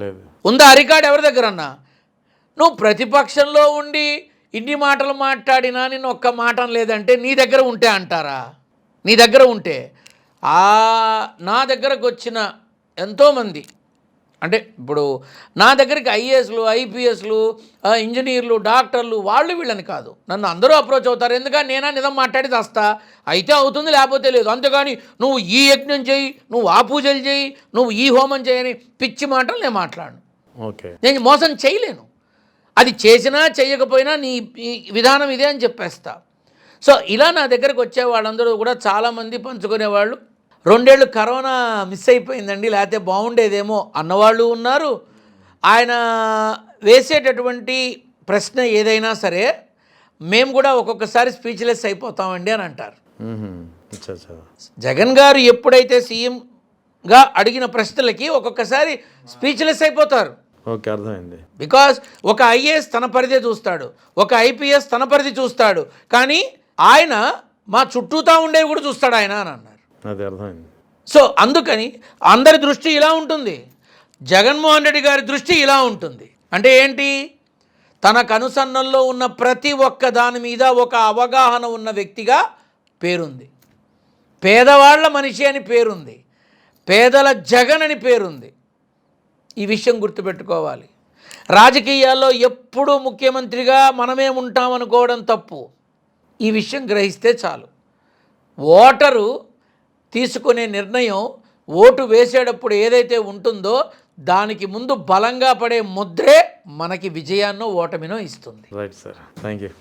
లేదు. ఉందా ఆ రికార్డు ఎవరి దగ్గర అన్నా? నువ్వు ప్రతిపక్షంలో ఉండి ఇన్ని మాటలు మాట్లాడినా నిన్ను ఒక్క మాట లేదంటే నీ దగ్గర ఉంటే అంటారా? నీ దగ్గర ఉంటే నా దగ్గరకు వచ్చిన ఎంతోమంది, అంటే ఇప్పుడు నా దగ్గరికి ఐఏఎస్లు ఐపీఎస్లు ఇంజనీర్లు డాక్టర్లు వాళ్ళు వీళ్ళని కాదు, నన్ను అందరూ అప్రోచ్ అవుతారు. ఎందుకని నేనా నిజం మాట్లాడి వస్తా, అయితే అవుతుంది లేకపోతే లేదు. అంతేగాని నువ్వు ఈ యజ్ఞం చేయి, నువ్వు ఆ పూజలు చేయి, నువ్వు ఈ హోమం చేయని పిచ్చి మాటలు నేను మాట్లాడను. ఓకే. నేను మోసం చేయలేను. అది చేసినా చేయకపోయినా నీ విధానం ఇదే అని చెప్పేస్తా. సో ఇలా నా దగ్గరకు వచ్చే వాళ్ళందరూ కూడా చాలామంది పంచుకునేవాళ్ళు. 2 ఏళ్ళు కరోనా మిస్ అయిపోయిందండి, లేకపోతే బాగుండేదేమో అన్నవాళ్ళు ఉన్నారు. ఆయన వేసేటటువంటి ప్రశ్న ఏదైనా సరే మేము కూడా ఒక్కొక్కసారి స్పీచ్లెస్ అయిపోతామండి అని అంటారు. జగన్ గారు ఎప్పుడైతే సీఎంగా అడిగిన ప్రశ్నలకి ఒక్కొక్కసారి స్పీచ్లెస్ అయిపోతారు. ఓకే, అర్థమైంది. బికాజ్ ఒక ఐఏఎస్ తన పరిధి చూస్తాడు, ఒక ఐపీఎస్ తన పరిధి చూస్తాడు, కానీ ఆయన మా చుట్టూతా ఉండేవి కూడా చూస్తాడు ఆయన అని అన్నారు. అది అర్థమైంది. సో అందుకని అందరి దృష్టి ఇలా ఉంటుంది, జగన్మోహన్ రెడ్డి గారి దృష్టి ఇలా ఉంటుంది. అంటే ఏంటి, తన కనుసన్నల్లో ఉన్న ప్రతి ఒక్క దాని మీద ఒక అవగాహన ఉన్న వ్యక్తిగా పేరుంది. పేదవాళ్ల మనిషి అని పేరుంది, పేదల జగన్ అని పేరుంది. ఈ విషయం గుర్తుపెట్టుకోవాలి. రాజకీయాల్లో ఎప్పుడూ ముఖ్యమంత్రిగా మనమే ఉంటామనుకోవడం తప్పు. ఈ విషయం గ్రహిస్తే చాలు. ఓటరు తీసుకునే నిర్ణయం ఓటు వేసేటప్పుడు ఏదైతే ఉంటుందో దానికి ముందు బలంగా పడే ముద్రే మనకి విజయాన్నో ఓటమినో ఇస్తుంది. Right sir, thank you.